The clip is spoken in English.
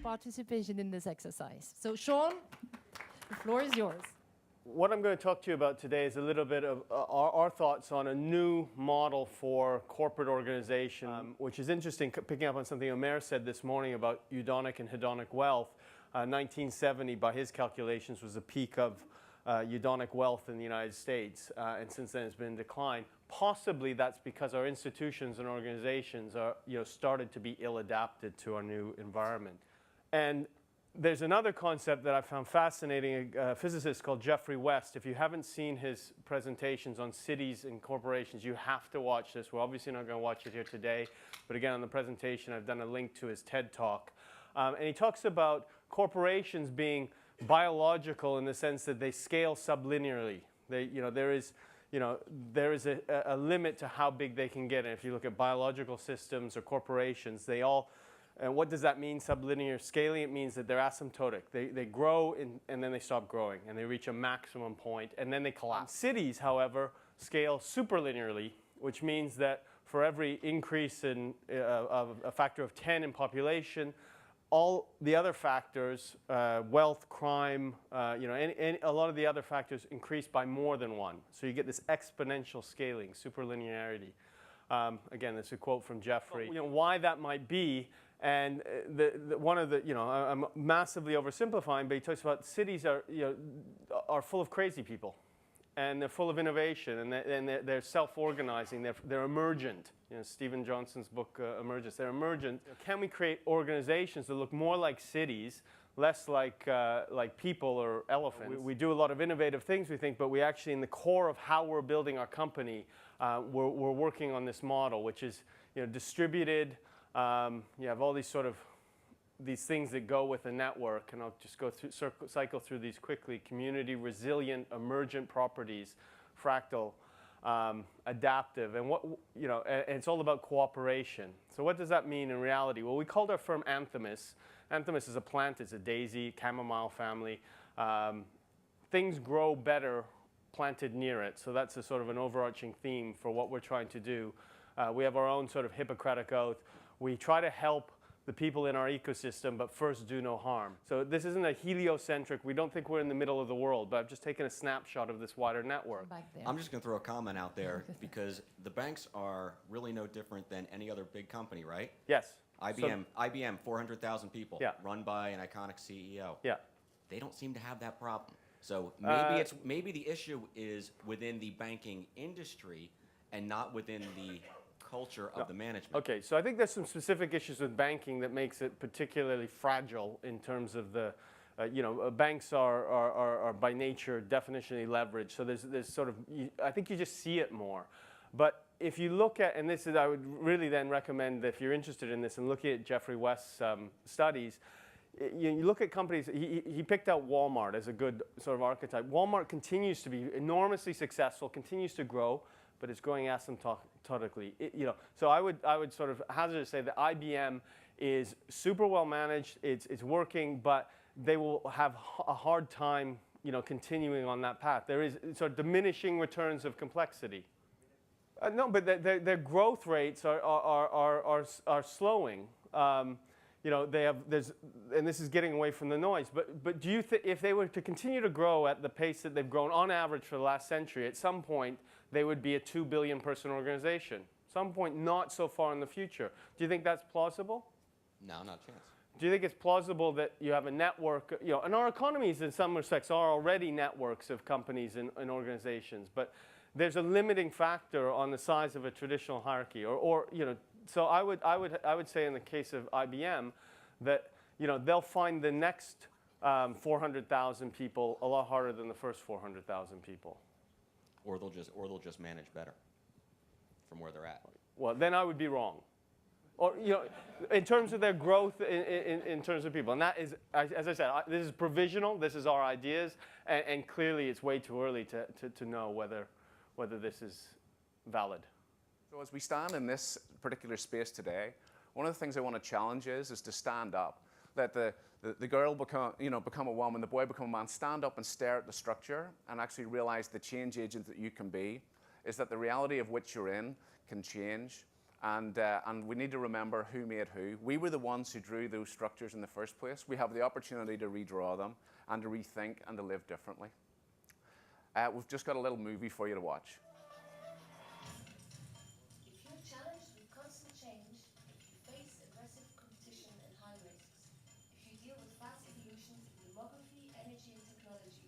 participation in this exercise. So Sean, the floor is yours. What I'm going to talk to you about today is a little bit of our thoughts on a new model for corporate organization, which is interesting, picking up on something Omer said this morning about eudaimonic and hedonic wealth. 1970, by his calculations, was the peak of eudaimonic wealth in the United States, and since then it's been in decline. Possibly that's because our institutions and organizations are, started to be ill-adapted to our new environment. And there's another concept that I found fascinating, a physicist called Geoffrey West. If you haven't seen his presentations on cities and corporations, you have to watch this. We're obviously not going to watch it here today, but again, on the presentation, I've done a link to his TED Talk. And he talks about corporations being biological in the sense that they scale sublinearly. There is a limit to how big they can get. And if you look at biological systems or corporations, they all. And what does that mean, sublinear scaling? It means that they're asymptotic. They grow and then they stop growing, and they reach a maximum point, and then they collapse. Cities, however, scale superlinearly, which means that for every increase in of a factor of 10 in population, all the other factors, wealth, crime, a lot of the other factors increase by more than 1. So you get this exponential scaling, superlinearity. Again, that's a quote from Geoffrey. Why that might be. And one of the, I'm massively oversimplifying, but he talks about cities are full of crazy people, and they're full of innovation, and they're self-organizing, they're emergent. Stephen Johnson's book, Emergence, they're emergent. Can we create organizations that look more like cities, less like people or elephants? We do a lot of innovative things, we think, but we actually, in the core of how we're building our company, we're working on this model, which is distributed. You have all these things that go with a network, and I'll just go through, cycle through these quickly. Community, resilient, emergent properties, fractal, adaptive, and and it's all about cooperation. So what does that mean in reality? Well, we called our firm Anthemis. Anthemis is a plant, it's a daisy, chamomile family. Things grow better planted near it, so that's a sort of an overarching theme for what we're trying to do. We have our own sort of Hippocratic oath. We try to help the people in our ecosystem, but first do no harm. So this isn't a heliocentric, we don't think we're in the middle of the world, but I've just taken a snapshot of this wider network. I'm just going to throw a comment out there because the banks are really no different than any other big company, right? Yes. IBM, 400,000 people, yeah. Run by an iconic CEO. Yeah. They don't seem to have that problem. So maybe the issue is within the banking industry and not within the culture of the management. Okay, so I think there's some specific issues with banking that makes it particularly fragile in terms of the, banks are by nature definitionally leveraged. So there's sort of, I think you just see it more. But if you look at, and this is, I would really then recommend that if you're interested in this and looking at Geoffrey West's studies, you look at companies, he picked out Walmart as a good sort of archetype. Walmart continues to be enormously successful, continues to grow, but it's growing asymptotically. So I would sort of hazard to say that IBM is super well managed, it's working, but they will have a hard time, continuing on that path. There is sort of diminishing returns of complexity. No, but their growth rates are slowing. And this is getting away from the noise, but do you think if they were to continue to grow at the pace that they've grown on average for the last century, at some point they would be a 2 billion person organization? Some point not so far in the future. Do you think that's plausible? No, not a chance. Do you think it's plausible that you have a network, and our economies in some respects are already networks of companies and organizations, but there's a limiting factor on the size of a traditional hierarchy, so I would say in the case of IBM that they'll find the next 400,000 people a lot harder than the first 400,000 people. Or they'll just manage better from where they're at. Well, then I would be wrong. Or in terms of their growth in terms of people, and that is, as I said, this is provisional. This is our ideas, and clearly it's way too early to know whether this is valid. So as we stand in this particular space today, one of the things I want to challenge is to stand up. Let the girl become a woman, the boy become a man. Stand up and stare at the structure and actually realize the change agent that you can be is that the reality of which you're in can change. And we need to remember who made who. We were the ones who drew those structures in the first place. We have the opportunity to redraw them and to rethink and to live differently. We've just got a little movie for you to watch. If you're challenged with constant change, if you face aggressive competition and high risks, if you deal with fast evolutions in demography, energy and technology,